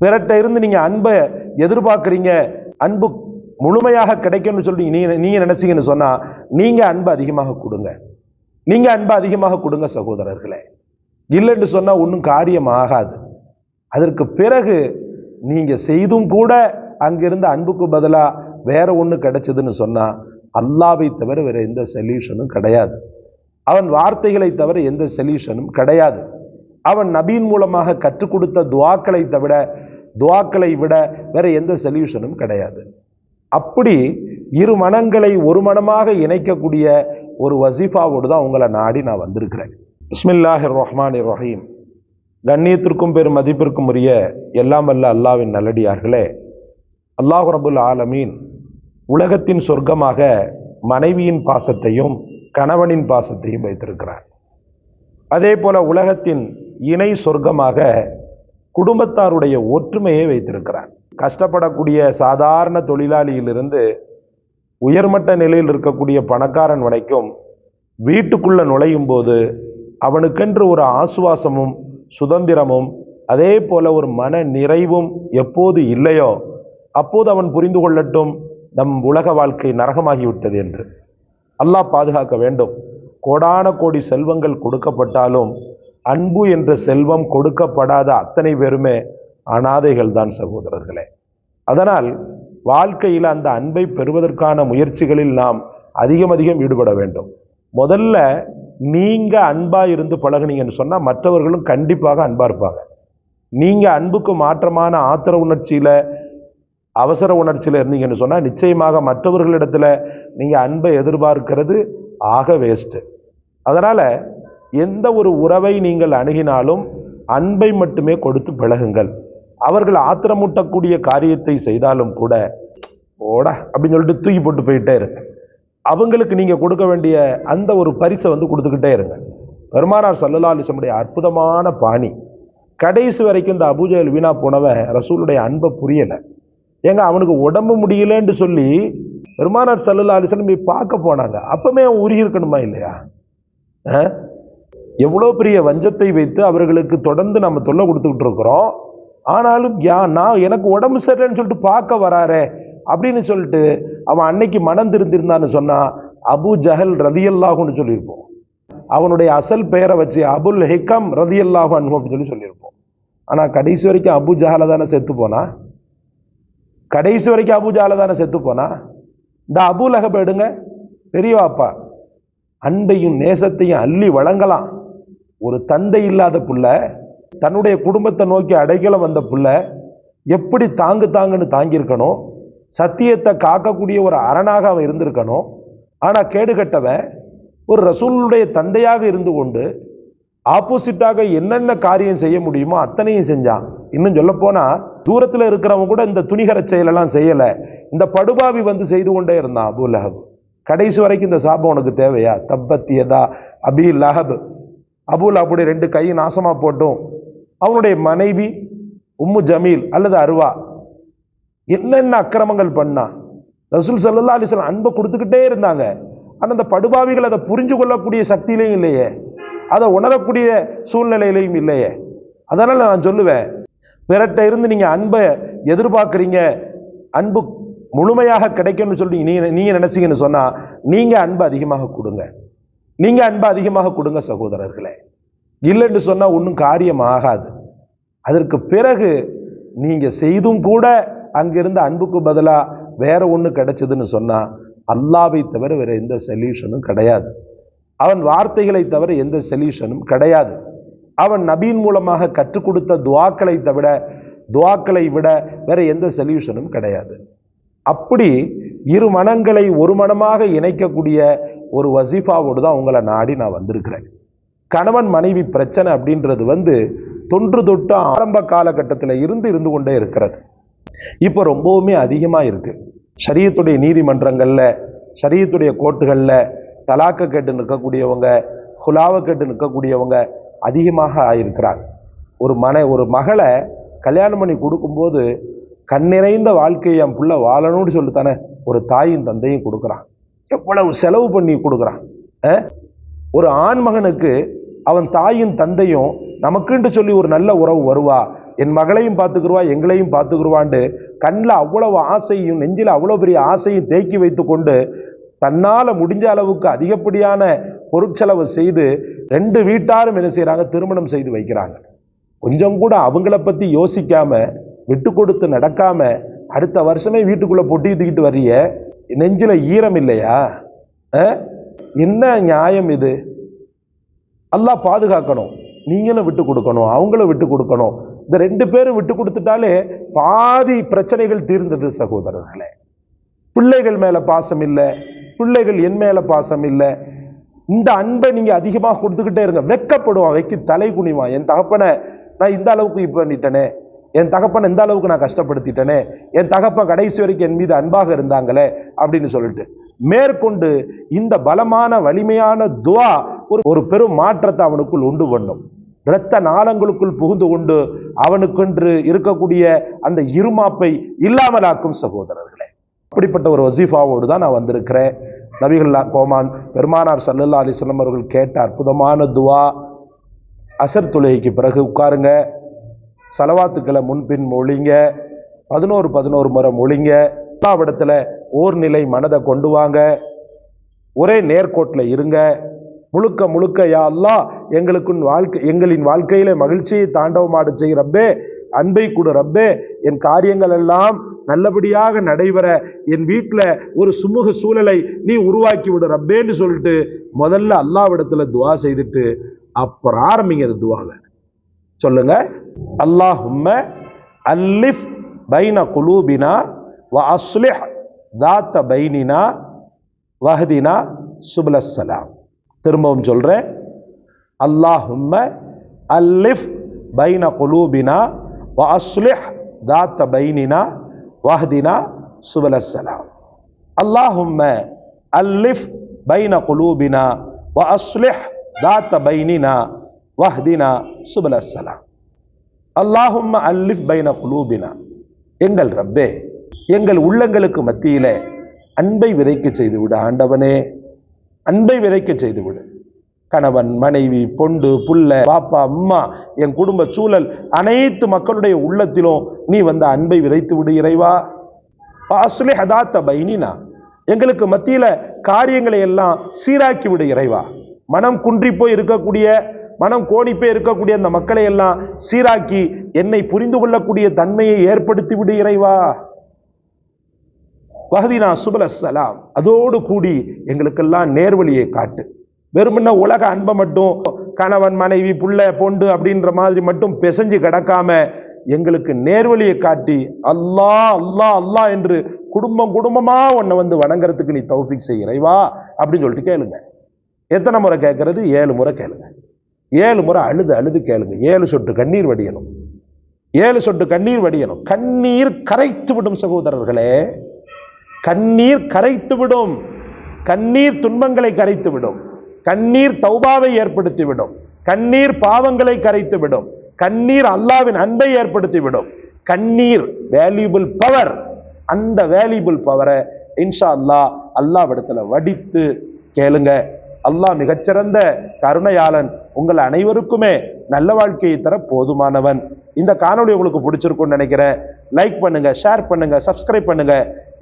பிறட்ட இருந்து நீங்க அன்பை எதிர்பார்க்குறீங்க, அன்பு முழுமையாக கிடைக்கும்னு சொல்லி நீங்க நினைச்சீங்கன்னு சொன்னா நீங்க அன்பை அதிகமாக கொடுங்க. நீங்க அன்பை அதிகமாக கொடுங்க சகோதரர்களே. இல்லைன்னு சொன்னா ஒன்றும் காரியம் ஆகாது. அதற்கு பிறகு நீங்க செய்தும் கூட அங்கிருந்து அன்புக்கு பதிலா வேற ஒன்று கிடைச்சதுன்னு சொன்னா அல்லாவை தவிர வேற எந்த சொல்யூஷனும் கிடையாது. அவன் வார்த்தைகளை தவிர எந்த சொல்யூஷனும் கிடையாது. அவன் நபியின் மூலமாக கற்றுக் கொடுத்த துவாக்களை விட வேற எந்த சொல்யூஷனும் கிடையாது. அப்படி இரு மனங்களை ஒரு மனமாக இணைக்கக்கூடிய ஒரு வசீஃபாவோடு தான் உங்களை நாடி நான் வந்திருக்கிறேன். பிஸ்மில்லாஹிர் ரஹ்மானிர் ரஹீம். கண்ணியத்திற்கும் பெரும் மதிப்பிற்கும் உரிய எல்லாம் வல்ல அல்லாஹ்வின் நல்லடியார்களே, அல்லாஹ் ரப்புல் ஆலமீன் உலகத்தின் சொர்க்கமாக மனைவியின் பாசத்தையும் கணவனின் பாசத்தையும் வைத்திருக்கிறார். அதே போல உலகத்தின் இணை சொர்க்கமாக குடும்பத்தாருடைய ஒற்றுமையை வைத்திருக்கிறார். கஷ்டப்படக்கூடிய சாதாரண தொழிலாளியிலிருந்து உயர்மட்ட நிலையில் இருக்கக்கூடிய பணக்காரன் வரைக்கும் வீட்டுக்குள்ள நுழையும் போது அவனுக்கென்று ஒரு ஆசுவாசமும் சுதந்திரமும் அதே போல ஒரு மன நிறைவும் எப்போது இல்லையோ அப்போது அவன் புரிந்து கொள்ளட்டும் நம் உலக வாழ்க்கை நரகமாகிவிட்டது என்று. அல்லாஹ் பாதுகாக்க வேண்டும். கோடான கோடி செல்வங்கள் கொடுக்கப்பட்டாலும் அன்பு என்ற செல்வம் கொடுக்கப்படாத அத்தனை பேருமே அனாதைகள் தான் சகோதரர்களே. அதனால் வாழ்க்கையில் அந்த அன்பை பெறுவதற்கான முயற்சிகளில் நாம் அதிகம் ஈடுபட வேண்டும். முதல்ல நீங்க அன்பா இருந்து பழகுனீங்கன்னு சொன்னா மற்றவர்களும் கண்டிப்பாக அன்பா இருப்பாங்க. நீங்க அன்புக்கு மாற்றமான ஆத்திர உணர்ச்சியில அவசர உணர்ச்சியில இருந்தீங்கன்னு சொன்னா நிச்சயமாக மற்றவர்களிடத்துல நீங்க அன்பை எதிர்பார்க்கிறது ஆக வேஸ்ட். அதனால எந்த ஒரு உறவை நீங்கள் அணுகினாலும் அன்பை மட்டுமே கொடுத்து பழகுங்கள். அவர்கள் ஆத்திரமூட்டக்கூடிய காரியத்தை செய்தாலும் கூட ஓடா அப்படின்னு சொல்லிட்டு தூக்கி போட்டு போயிட்டே இருங்க. அவங்களுக்கு நீங்க கொடுக்க வேண்டிய அந்த ஒரு பரிசை கொடுத்துக்கிட்டே இருங்க. பெருமானார் ஸல்லல்லாஹு அலைஹி வஸல்லம் அற்புதமான பாணி. கடைசி வரைக்கும் இந்த அபூஜஹல் வீணா போனவன் ரசூலுடைய அன்பை புரியல. ஏங்க அவனுக்கு உடம்பு முடியலன்னு சொல்லி பெருமானார் ஸல்லல்லாஹு அலைஹி வஸல்லம் பார்க்க போனாங்க. அப்பமே அவன் உருகி இருக்கணுமா இல்லையா? எவ்வளோ பெரிய வஞ்சத்தை வைத்து அவர்களுக்கு தொடர்ந்து நம்ம தொல்லை கொடுத்துக்கிட்டு இருக்கிறோம். ஆனாலும் நான் எனக்கு உடம்பு சரியில்லைன்னு சொல்லிட்டு பார்க்க வராரே அப்படின்னு சொல்லிட்டு அவன் அன்னைக்கு மனம் திருந்திருந்தான்னு சொன்னா அபு ஜஹல் ரதியல்லாஹுன்னு சொல்லியிருப்போம். அவனுடைய அசல் பெயரை வச்சு அபுல் ஹிகம் ரதியல்லாஹு அன்ஹு அப்படின்னு சொல்லியிருப்போம். ஆனா கடைசி வரைக்கும் அபு ஜஹல தானே செத்து போனா. இந்த அபு லஹப் எடுங்க, பெரியவாப்பா அன்பையும் நேசத்தையும் அள்ளி வழங்கலாம். ஒரு தந்தை இல்லாத புள்ள தன்னுடைய குடும்பத்தை நோக்கி அடைக்கலம் வந்த புள்ள எப்படி தாங்குன்னு தாங்கியிருக்கணும். சத்தியத்தை காக்கக்கூடிய ஒரு அரணாக அவன் இருந்திருக்கணும். ஆனா கேடுகட்டவன் ஒரு ரசூலுடைய தந்தையாக இருந்து கொண்டு ஆப்போசிட்டாக என்னென்ன காரியம் செய்ய முடியுமோ அத்தனையும் செஞ்சான். இன்னும் சொல்ல போனா தூரத்துல இருக்கிறவங்க கூட இந்த துணிகர செயலெல்லாம் செய்யல. இந்த படுபாவி செய்து கொண்டே இருந்தான் அபு லஹப். கடைசி வரைக்கும் இந்த சாபம் உனக்கு தேவையா? தப்பத்தியதா அபி லஹப். அபு லஹபுடைய 2 கை நாசமா போட்டும். அவனுடைய மனைவி உம்மு ஜமீல் அல்லது அருவா என்னென்ன அக்கிரமங்கள் பண்ணா. ரசூல் ஸல்லல்லாஹு அலைஹி வஸல்லம் அன்பை கொடுத்துக்கிட்டே இருந்தாங்க. ஆனா அந்த படுபாவிகள் அதை புரிஞ்சு கொள்ளக்கூடிய சக்தியிலையும் இல்லையே, அதை உணரக்கூடிய சூழ்நிலையிலையும் இல்லையே. அதனால நான் சொல்லுவேன், பிறட்ட இருந்து நீங்க அன்பை எதிர்பார்க்குறீங்க, அன்பு முழுமையாக கிடைக்கும்னு சொல்லி நீங்க நினைச்சீங்கன்னு சொன்னா நீங்க அன்பை அதிகமாக கொடுங்க சகோதரர்களே. இல்லைன்னு சொன்னா ஒன்றும் காரியம் ஆகாது. அதற்கு பிறகு நீங்க செய்தும் கூட அங்கிருந்து அன்புக்கு பதிலா வேற ஒன்று கிடைச்சதுன்னு சொன்னா அல்லாவை தவிர வேற எந்த சொல்யூஷனும் கிடையாது. அவன் வார்த்தைகளை தவிர எந்த சொல்யூஷனும் கிடையாது. அவன் நபியின் மூலமாக கற்றுக் கொடுத்த துவாக்களை விட வேற எந்த சொல்யூஷனும் கிடையாது. அப்படி இரு மனங்களை ஒரு மனமாக இணைக்கக்கூடிய ஒரு வசீஃபாவோடு தான் உங்களை நாடி நான் வந்திருக்கிறேன். கணவன் மனைவி பிரச்சனை அப்படின்றது தொன்று தொட்டு ஆரம்ப காலகட்டத்தில் இருந்து கொண்டே இருக்கிறது. இப்போ ரொம்பவுமே அதிகமாக இருக்கு. ஷரியத்துடைய நீதிமன்றங்கள்ல, ஷரியத்துடைய கோர்ட்டுகளில் தலாக்க கேட்டு நிற்கக்கூடியவங்க, ஹுலாவை கேட்டு நிற்கக்கூடியவங்க அதிகமாக ஆயிருக்கிறாங்க. ஒரு மகளை கல்யாணம் பண்ணி கொடுக்கும்போது கண்ணிறைந்த வாழ்க்கையை என் புள்ள வாழணும்னு சொல்லித்தானே ஒரு தாயும் தந்தையும் கொடுக்குறான். எவ்வளவு செலவு பண்ணி கொடுக்குறான். ஒரு ஆண் மகனுக்கு அவன் தாயும் தந்தையும் நமக்குன்ட்டு சொல்லி ஒரு நல்ல உறவு வருவா, என் மகளையும் பார்த்துக்குருவா, எங்களையும் பார்த்துக்குருவான்னு கண்ணில் அவ்வளவு ஆசையும் நெஞ்சில் அவ்வளோ பெரிய ஆசையும் தேக்கி வைத்து கொண்டு தன்னால் முடிஞ்ச அளவுக்கு அதிகப்படியான பொருட்செலவு செய்து 2 வீட்டாரும் என்ன செய்கிறாங்க, திருமணம் செய்து வைக்கிறாங்க. கொஞ்சம் கூட அவங்கள பற்றி யோசிக்காம விட்டு கொடுத்து நடக்காம அடுத்த வருஷமே வீட்டுக்குள்ள பொட்டி தூக்கிட்டு வர்றிய, நெஞ்சில ஈரம் இல்லையா? என்ன நியாயம் இது? அல்லாஹ் பாதுகாக்கணும். நீங்களும் விட்டு கொடுக்கணும், அவங்களும் விட்டு கொடுக்கணும். இந்த 2 பேரும் விட்டு கொடுத்துட்டாலே பாதி பிரச்சனைகள் தீர்ந்தது சகோதரர்களே. பிள்ளைகள் மேல பாசம் இல்லை, பிள்ளைகள் என் மேல பாசம் இல்லை. இந்த அன்பை நீங்க அதிகமாக கொடுத்துக்கிட்டே இருங்க. வெக்கப்படுவான், வைக்கி தலை குனிவான். என் தகப்பனை நான் இந்த அளவுக்கு இப்ப பண்ணிட்டேனே, என் தகப்பனை இந்த அளவுக்கு நான் கஷ்டப்படுத்திட்டேனே, என் தகப்பன் கடைசி வரைக்கும் என் மீது அன்பாக இருந்தாங்களே அப்படின்னு சொல்லிட்டு மேற்கொண்டு இந்த பலமான வலிமையான துவா ஒரு பெரும் மாற்றத்தை அவனுக்குள் உண்டு பண்ணும். இரத்த நாளங்களுக்குள் புகுந்து கொண்டு அவனுக்கென்று இருக்கக்கூடிய அந்த இருமாப்பை இல்லாமலாக்கும் சகோதரர்களே. அப்படிப்பட்ட ஒரு வசீஃபாவோடு தான் நான் வந்திருக்கிறேன். நபிகள் கோமான் பெருமானார் ஸல்லல்லாஹு அலைஹி வஸல்லம் அவர்கள் கேட்ட அற்புதமான துவா. அசர் தொழுகைக்கு பிறகு உட்காருங்க, சலவாத்துக்களை முன்பின் மொழிங்க, 11 முறை மொழிங்க. அல்லாஹ்விடத்துல ஓர்நிலை மனதை கொண்டு வாங்க, ஒரே நேர்கோட்டில் இருங்க. முழுக்க முழுக்க யா அல்லாஹ் எங்களின் வாழ்க்கையில மகிழ்ச்சியை தாண்டவமாடு செய் ரப்பே, அன்பை கொடு ரப்பே, என் காரியங்கள் எல்லாம் நல்லபடியாக நடைபெற என் வீட்டில் ஒரு சுமூக சூழலை நீ உருவாக்கி விடு ரப்பேன்னு சொல்லிட்டு முதல்ல அல்லாஹ்விடத்துல துவா செய்துட்டு அப்புறம் ஆரம்பிங்க அந்த துவாவை. சொல்லுங்க, அல்லாஹும்ம அல்லிஃப் பைன குலூபினா வ அஸ்லிஹ் தாத்த பைனினா வஹ்தினா சுபுலஸ் ஸலாம். திரும்பவும் சொல்றேன், அல்லாஹும்ம அல்லிஃப் பைன குலூபினா வ அஸ்லிஹ் தாத்த பைனினா வஹ்தினா சுபுலஸ் ஸலாம். அல்லாஹும்ம அல்லிஃப் பைன குலூபினா வ அஸ்லிஹ் தாத்த பைனினா வஹ்தினா சுபுலஸ் ஸலாம். அல்லாஹும்ம அல்லிஃப் பைன குலூபினா, எங்கள் ரப்பே எங்கள் உள்ளங்களுக்கு மத்தியில அன்பை விதைக்க செய்து விடு ஆண்டவனே, அன்பை விதைக்க செய்து விடு. கணவன் மனைவி பொண்டு புள்ள பாப்பா அம்மா என் குடும்ப சூழல் அனைத்து மக்களுடைய உள்ளத்திலும் நீ அன்பை விதைத்து விடு இறைவா. அஸ்லிஹ் தாத்த பைனினா, எங்களுக்கு மத்தியில காரியங்களை எல்லாம் சீராக்கி விடு இறைவா. மனம் குன்றி போய் இருக்கக்கூடிய, மனம் கோணி போய் இருக்கக்கூடிய அந்த மக்களை எல்லாம் சீராக்கி என்னை புரிந்து கொள்ளக்கூடிய தன்மையை ஏற்படுத்தி விடு இறைவா. வஹ்தினா சுபுலஸ் ஸலாம், அதோடு கூடி எங்களுக்கெல்லாம் நேர்வழியை காட்டு. வெறுமன்ன உலக அன்பை மட்டும் கணவன் மனைவி புள்ள பொண்டு அப்படின்ற மாதிரி மட்டும் பிசைஞ்சு கிடக்காம எங்களுக்கு நேர்வழியை காட்டி அல்லாஹ் அல்லாஹ் அல்லாஹ் என்று குடும்பம் குடும்பமா உன்னை வணங்குறதுக்கு நீ தௌஃபீக் செய் இறைவா அப்படின்னு சொல்லிட்டு கேளுங்க. எத்தனை முறை கேட்கறது? 7 முறை கேளுங்க. 7 முறை அழுது அழுது கேளுங்க. 7 சொட்டு கண்ணீர் வடியணும். 7 சொட்டு கண்ணீர் வடியணும். கண்ணீர் கரைத்து விடும் சகோதரர்களே, கண்ணீர் கரைத்து விடும். கண்ணீர் துன்பங்களை கரைத்து விடும். கண்ணீர் தௌபாவை ஏற்படுத்தி விடும். கண்ணீர் பாவங்களை கரைத்து விடும். கண்ணீர் அல்லாஹ்வின் அன்பை ஏற்படுத்தி விடும். கண்ணீர் வேல்யூபிள் பவர். அந்த வேல்யூபிள் பவரை இன்ஷா அல்லாஹ் அல்லாஹ்விடத்துல வடித்து கேளுங்க. அல்லாஹ் மிகச்சிறந்த கருணையாளன், உங்கள் அனைவருக்குமே நல்ல வாழ்க்கையை தர போதுமானவன். இந்த காணொளி உங்களுக்கு பிடிச்சிருக்கும்னு நினைக்கிறேன். லைக் பண்ணுங்க, ஷேர் பண்ணுங்க, சப்ஸ்கிரைப் பண்ணுங்க.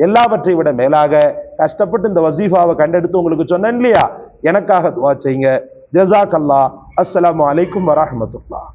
எல்லாவற்றை விட மேலாக கஷ்டப்பட்டு இந்த வசீஃபாவை கண்டெடுத்து உங்களுக்கு சொன்னேன் இல்லையா, எனக்காக துஆ செய்யுங்க. ஜஸாக்கல்லாஹ். அஸ்ஸலாமு அலைக்கும் வரஹ்மத்துல்லாஹ்.